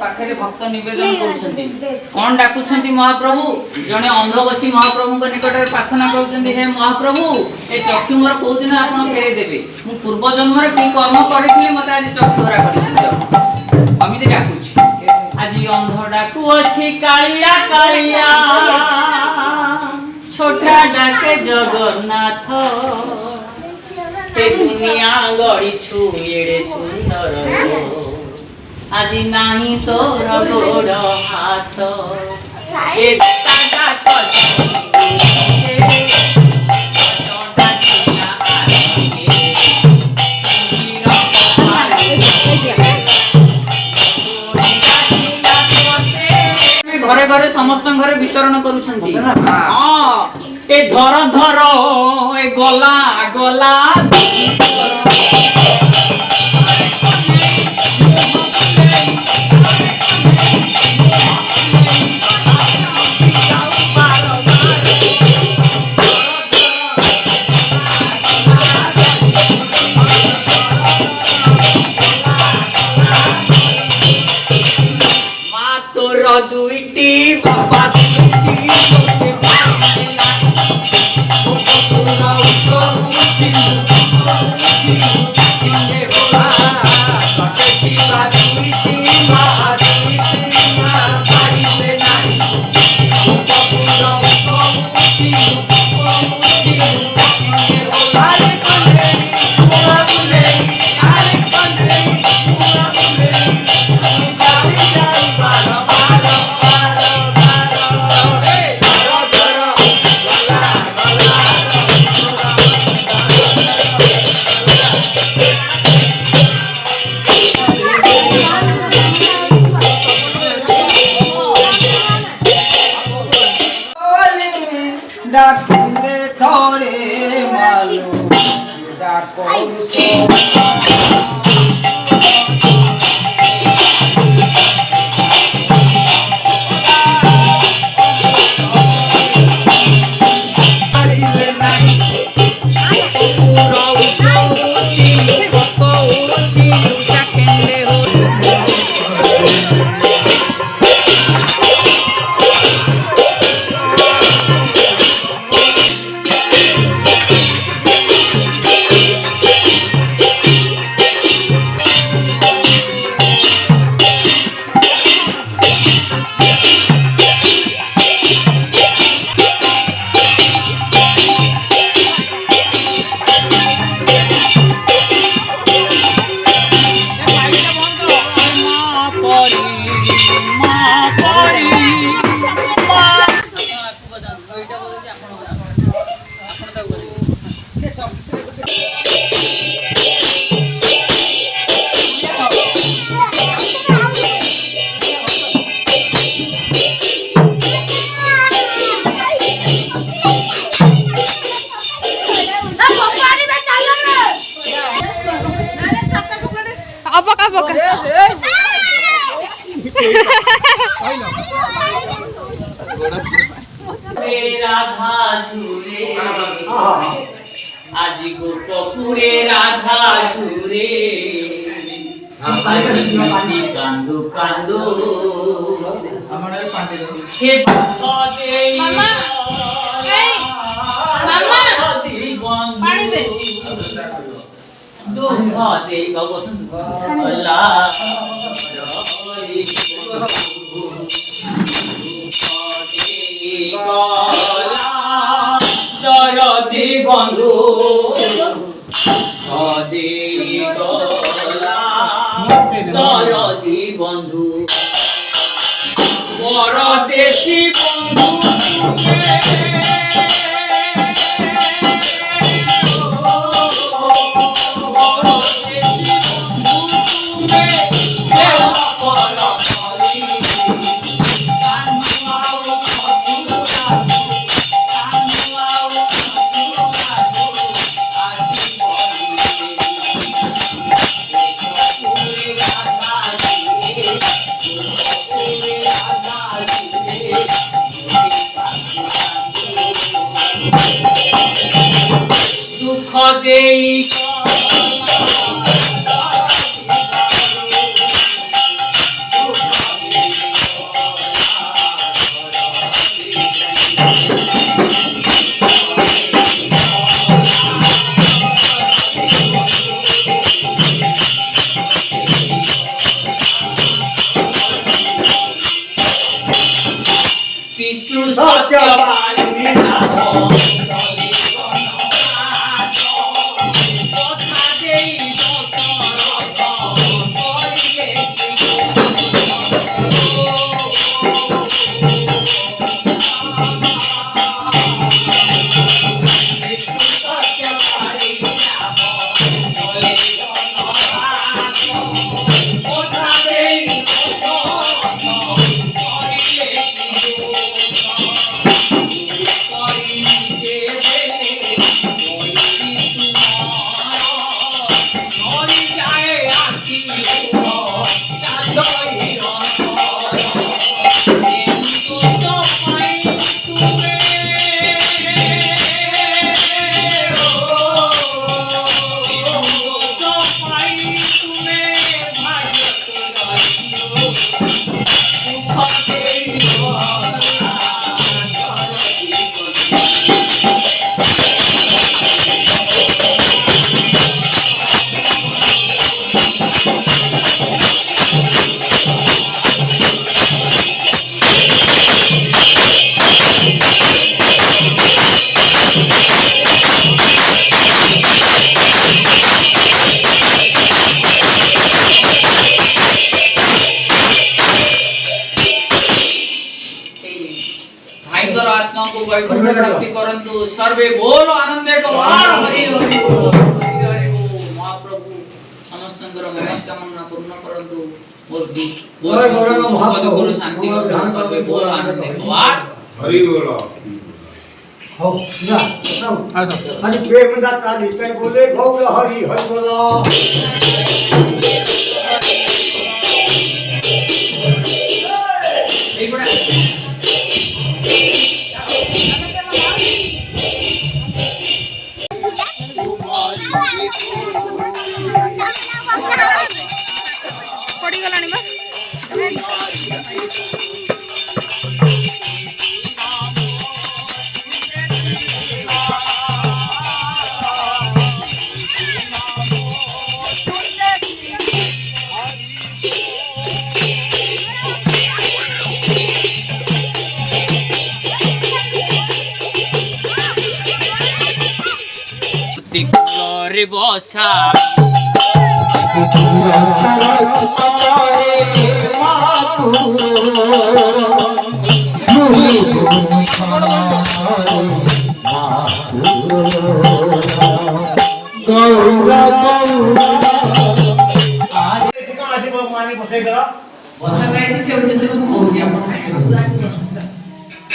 पाखे भक्त निवेदन करुछंती कोन डाकुछंती महाप्रभु जने अंध बसी महाप्रभु को निकट रे प्रार्थना करुछंती हे महाप्रभु ए चक्षु मोर को दिन आपण फेरे देबे मु पूर्व जन्म रे की कर्म करिथिली मते आज चक्षु धरा करिछंती अमिते डाकुछि आज अंध डाकू अछि कालिया कालिया छोटा डाके जगन्नाथ ए दुनिया गड़ी छु एड़े सुंदर आदि नाही तोर गोड़ हाथ ए दादा घरे घरे समस्त घरे वितरण करूछंती हां ए धर धर ए गला गला दुईटी बाबा दुईटी सोते पाना ओ पूरा उठो उठिले बोला सकेती बादुईटी महादुईटी पाइले नाही ओ पूरा उठो उठिले बोला रे कले बोला बोले अरे कले बोला बोले जाई जाई बाला डाकिले थोरे मालो डाको গোপপুরে রাধা ঝুরে আজি গোপপুরে রাধা ঝুরে কান্দু কান্দু হে দুঃখ দেই চরদি বন্ধু দরদি বন্ধু পরদেশি বন্ধু দুঃখ দেই পিতৃ সত্য आत्मा को वैकुंठ प्राप्ति करंतु सर्वे बोलो आनंदे कवार हरि हरि बोल हरि हरि बोल महाप्रभु समस्तंकर मनस्कामना पूर्ण करंतु बुद्धि बोल गुरु शांति करंतु सर्वे बोलो आनंदे कवार हरि बोल हो ना आज प्रेम दाता नित्य बोले गौर हरि हरि बोलो एक बड़ा রে বসা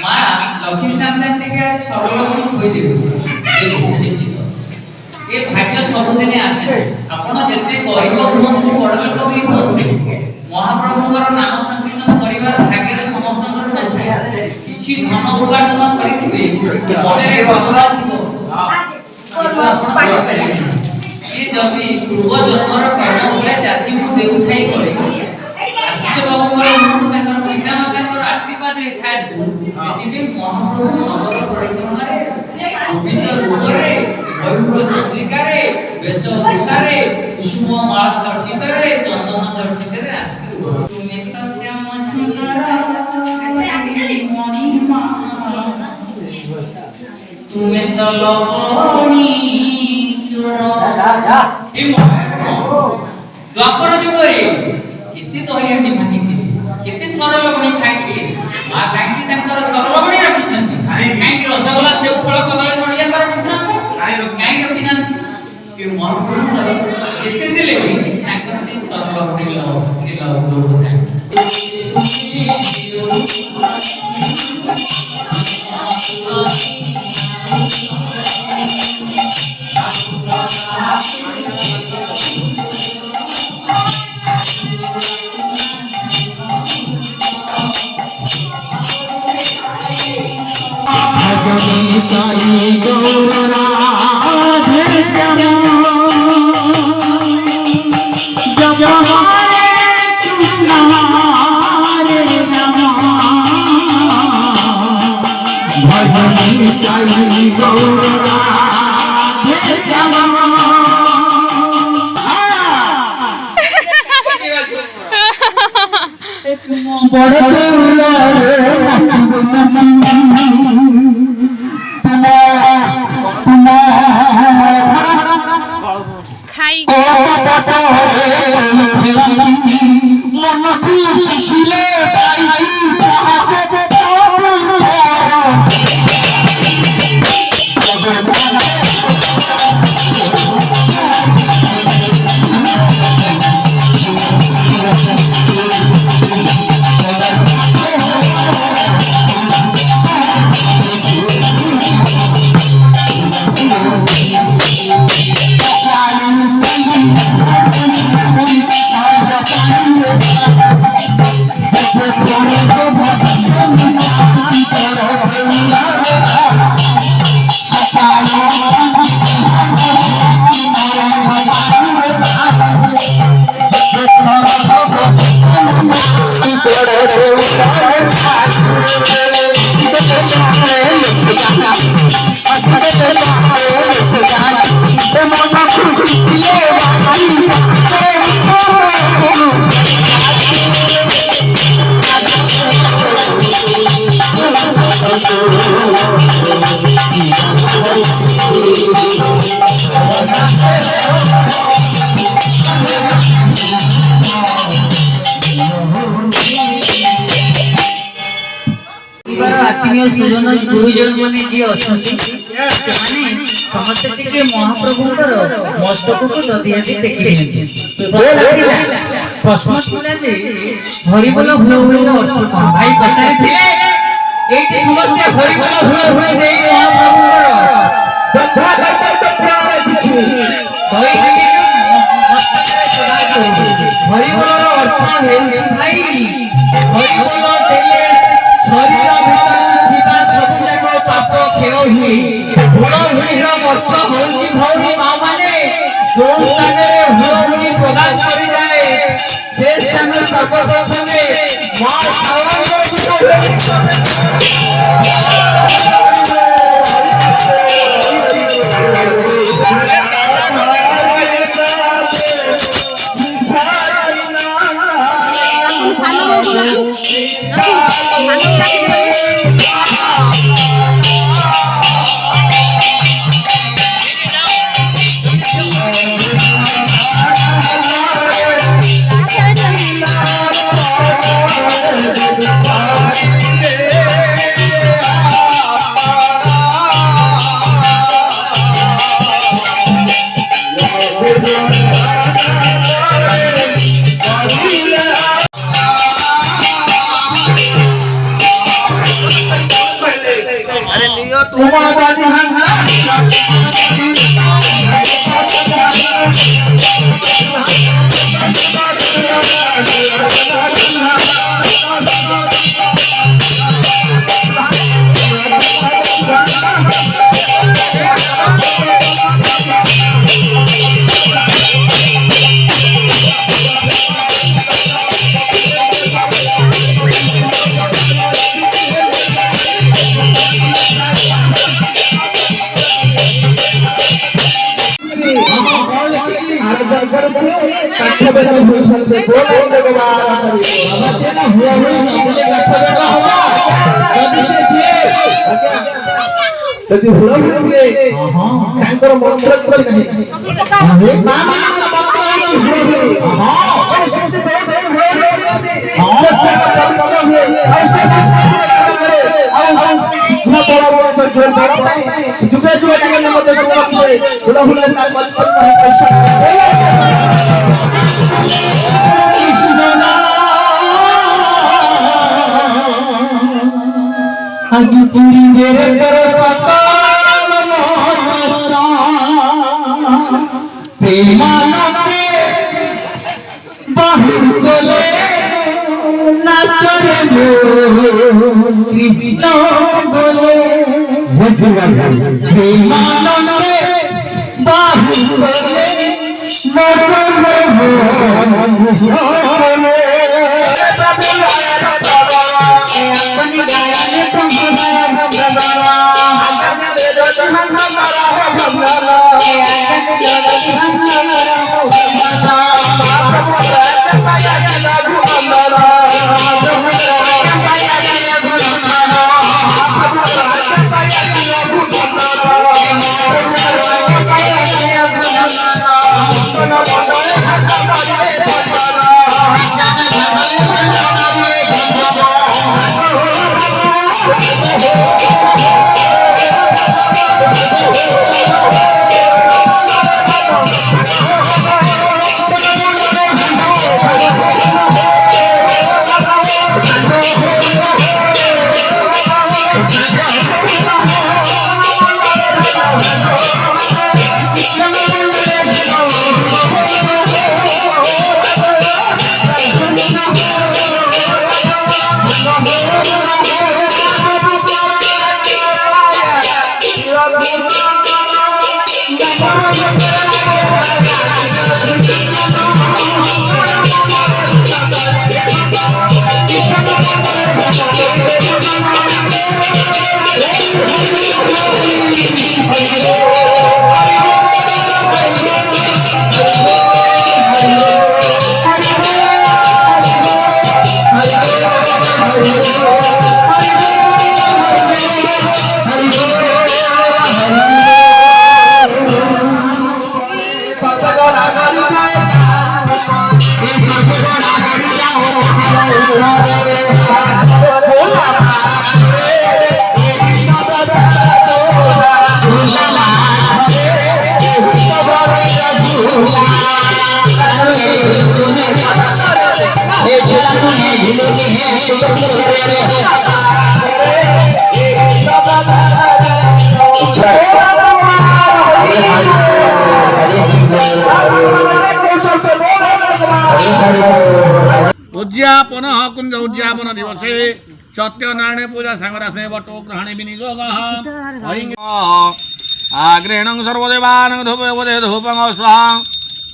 মা লক্ষ্মী সন্তান থেকে সর্বলোক হয়ে যাবে নিশ্চিত ए भाग्य सबुदिने आसे आपण जते गरीब हुंतु बड़ लोक भी हुंतु महाप्रभुଙ୍କର नाम संकीर्तन करिवार भाग्य समस्तଙ୍କର नଥାଏ କିଛି ଧନ ଉପାର୍ଜନ କରିଥିବେ ମନରେ ଭାବନା ଥିବ କିନ୍ତୁ ଆପଣ କରିପାରିବେ କି ଯଦି ପୂର୍ବ ଜନ୍ମର କର୍ମ ଭଳି ଜାତି ମୁଁ ଦେଉଥାଇ କଲେ ଆଶିଷ ବାବୁଙ୍କର ମୁଁ ତାଙ୍କର ପିତା ମାତାଙ୍କର ଆଶୀର୍ବାଦରେ ଥାଏ ସେଥିପାଇଁ ମହାପ୍ରଭୁ ନଗର ପରିକ୍ରମାରେ ବିଭିନ୍ନ ରୂପରେ ମୟୂର ଚନ୍ଦ୍ରିକାରେ ବେଶଭୂଷାରେ କୁସୁମ ମାଳ ଚର୍ଚ୍ଚିତରେ ଚନ୍ଦନ ଚର୍ଚ୍ଚିତରେ ଆସିବେ ତୁମେ ତ ଶ୍ୟାମ ସୁନ୍ଦର ମଣିମା ତୁମେ ତ ଲବଣୀ ଚୋର ଦ୍ୱାପର ଯୁଗରେ କେତେ ଦହିହାଣ୍ଡି ଭାଙ୍ଗିଥିଲେ କେତେ ସରଲବଣୀ ଖାଇଥିଲେ ମା କାହିଁକି ତାଙ୍କର ସରଲବଣୀ ରଖିଛନ୍ତି କାହିଁକି ରସଗୋଲା ସେଉ ଫଳ କଦଳୀ ନଡ଼ିଆ ରଖିଥାନ୍ତି କାହିଁକି ରଖିନାହାନ୍ତି ମହାପ୍ରଭୁ ଯେତେ ଦେଲେ ବି ତାଙ୍କର ସେଇ ସରଲବଣୀ ଲୋଭ ଥାଏ सुजन गुरुजन माने जी अछंती माने समस्त टिके महाप्रभुकर मस्तक को ददियाती देखि प्रश्न सुना जे हरि बोल हुल हुल अर्थ कोन भाई बताई थिले एटी समस्या हरि बोल हुल हुल दे महाप्रभुकर हरि बोल अर्थ हे भाई हरि बोल देले शरीर भौरी माँ माने जो स्थान हुलहुली प्रदान करी जाए से स्थान सर्वप्रथमे माँ କରୁଛି କାଠ ବେଗ ହୁଏ ସତେ କୋଲା ବେଗ ବାବା ସେ ନା ହୁଆ ହୁଇ ନଦେଲେ କାଠ ବେଗ ହବ ଯଦି ସେ ସିଏ ଯଦି ହୁଳ ହୁଳ ହୁଏ ତାଙ୍କର ମନ୍ତ୍ର କିଛି ନାହିଁ ମା ମାନଙ୍କର ମନ୍ତ୍ର ହୁଳ ହୁଏ ହଁ ସମସ୍ତେ ହୁଏ কৃষ্ণ বলে প্রেমানন্দে বাহু বলে उद्यापन कुंज उद्यापन दिवसे सत्यनारायण पूजा संग्रहे बटो ग्रहणे विनियोग आग्रहणं सर्वदेवानं धूपवदे धूपं स्वाहा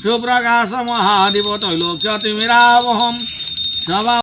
सुप्रकाश महादेव तैलोक्यतिमिरावहं सभा